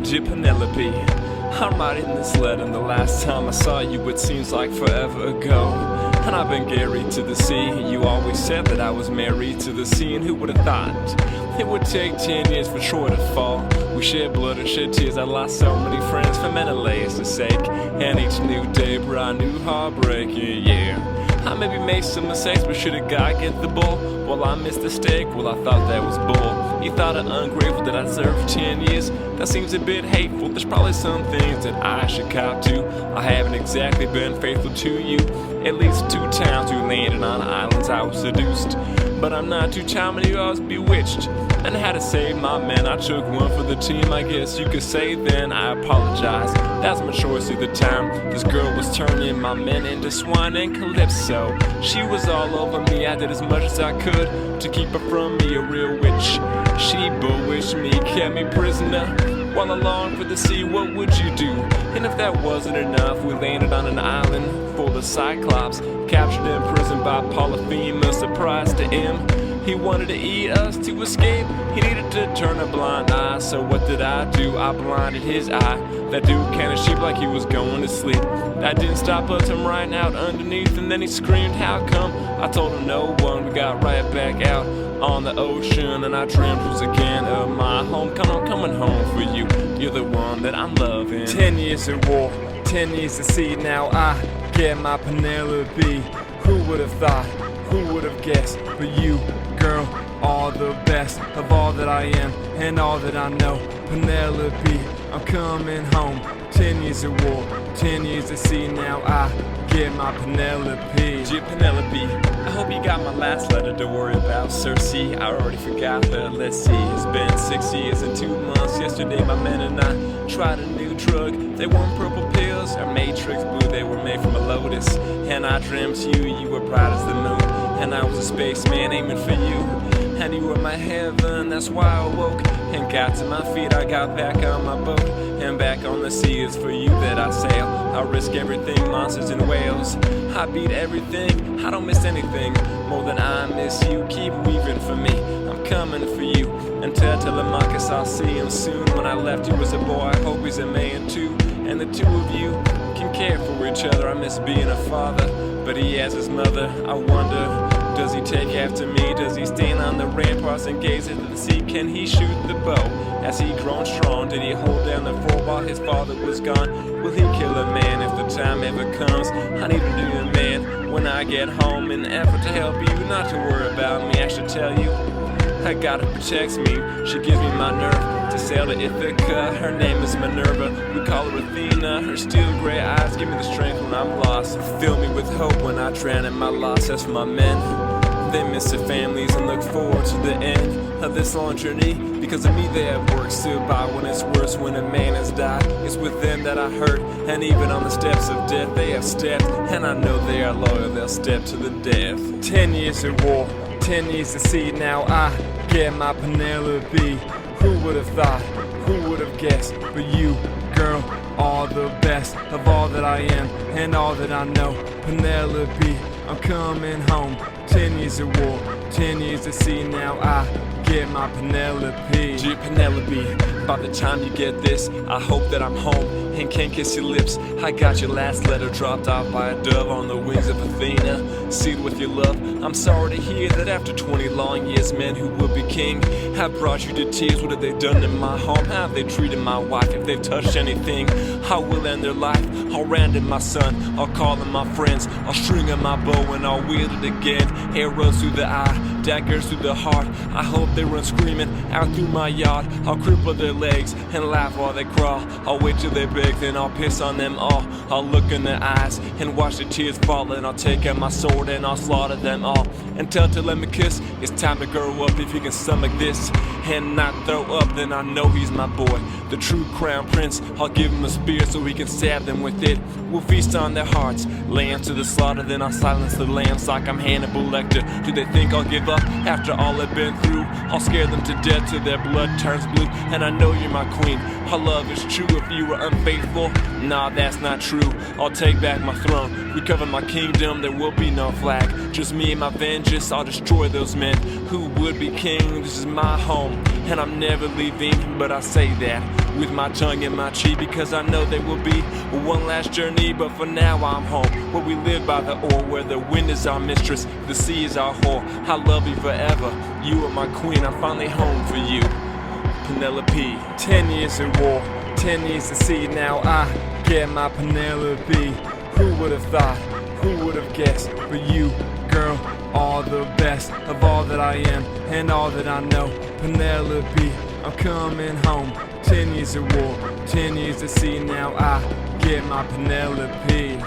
Dear Penelope, I'm writing this letter, and the last time I saw you it seems like forever ago. And I've been married to the sea. You always said that I was married to the sea, and who would have thought it would take 10 years for Troy to fall? We shed blood and shed tears. I lost so many friends for Menelaus' sake, and each new day brought new heartbreak. Yeah, I maybe made some mistakes, but should a guy get the ball? Well, I missed the steak. Well, I thought that was bull. You thought it ungrateful that I deserved 10 years? That seems a bit hateful. There's probably some things that I should cop to. I haven't exactly been faithful to you. At least 2 times we landed on islands I was seduced. But I'm not too charming, you I was bewitched. And I had to save my men, I took one for the team. I guess you could say then I apologize. That's my choice at the time. This girl was turning my men into swine and calypso. She was all over me, I did as much as I could to keep her from me, a real witch. She bewitched me, kept me prisoner while I longed for the sea. What would you do? And if that wasn't enough, we landed on an island full of Cyclops, captured in prison by Polyphemus. Surprise to him, he wanted to eat us to escape. He needed to turn a blind eye, so what did I do? I blinded his eye. That dude kinda sheep like he was going to sleep. That didn't stop us from riding out underneath, and then he screamed, how come? I told him no one. We got right back out on the ocean, and our dreams was again of my home. Come on, coming home for you. You're the one that I'm loving. 10 years of war, 10 years to sea. Now I get my Penelope. Who would have thought? Who would have guessed? But you, girl, are the best of all that I am and all that I know. Penelope, I'm coming home. 10 years of war, 10 years to sea. Now I get my Penelope. Dear Penelope, I hope you got my last letter to worry about. Circe, I already forgot, but let's see. It's been 6 years and 2 months. Yesterday my men and I tried a new drug. They weren't purple pills or matrix blue. They were made from a lotus. And I dreamt you were bright as the moon. And I was a spaceman aiming for you. And you were my heaven, that's why I awoke and got to my feet. I got back on my boat, and back on the sea. It's for you that I sail. I risk everything, monsters and whales. I beat everything, I don't miss anything more than I miss you. Keep weaving for me, I'm coming for you. And tell Telemachus I'll see him soon. When I left you as a boy, I hope he's a man too. And the two of you can care for each other. I miss being a father, but he has his mother. I wonder, does he take after me? Does he stand on the ramparts and gaze into the sea? Can he shoot the bow? Has he grown strong? Did he hold down the fort while his father was gone? Will he kill a man if the time ever comes? I need to be a man when I get home, in an effort to help you, not to worry about me. I should tell you, I got her protects me. She gives me my nerve to sail to Ithaca. Her name is Minerva, we call her Athena. Her steel gray eyes give me the strength when I'm lost, fill me with hope when I drown in my loss. As for my men, they miss their families and look forward to the end of this long journey. Because of me they have work stood by when it's worse. When a man has died, it's with them that I hurt. And even on the steps of death they have stepped, and I know they are loyal, they'll step to the death. 10 years of war, 10 years to sea. Now I get my Penelope. Who would have thought? Who would have guessed? But you, girl, are the best of all that I am and all that I know. Penelope, I'm coming home. 10 years of war, 10 years to sea. Now I get my Penelope. Dear Penelope, by the time you get this, I hope that I'm home and can kiss your lips. I got your last letter dropped off by a dove on the wings of Athena, sealed with your love. I'm sorry to hear that after 20 long years, men who will be king have brought you to tears. What have they done in my home? How have they treated my wife? If they've touched anything, I will end their life. I'll random my son, I'll call them my friends. I'll string on my bow and I'll wield it again. Arrows through the eye, daggers through the heart. I hope they run screaming out through my yard. I'll cripple their legs and laugh while they crawl. I'll wait till they beg, then I'll piss on them all. I'll look in their eyes and watch the tears fall, and I'll take out my sword and I'll slaughter them all. And tell Telemachus it's time to grow up. If he can stomach this and not throw up, then I know he's my boy, the true crown prince. I'll give him a spear so he can stab them with it. We'll feast on their hearts, lambs to the slaughter. Then I'll silence the lambs like I'm Hannibal Lecter. Do they think I'll give up after all I've been through? I'll scare them to death till their blood turns blue. And I know you're my queen, our love is true. If you were unfaithful, nah, that's not true. I'll take back my throne, recover my kingdom. There will be no flag, just me and my vengeance. I'll destroy those men who would be king. This is my home, and I'm never leaving. But I say that with my tongue in my cheek, because I know there will be one last journey. But for now I'm home, where we live by the oar, where the wind is our mistress, the sea is our whore. I love you forever, you are my queen. I'm finally home for you, Penelope. 10 years in war, 10 years to sea. Now I get my Penelope. Who would have thought, who would have guessed? But you, girl, are the best of all that I am and all that I know. Penelope, I'm coming home. 10 years of war, 10 years to sea. Now I get my Penelope.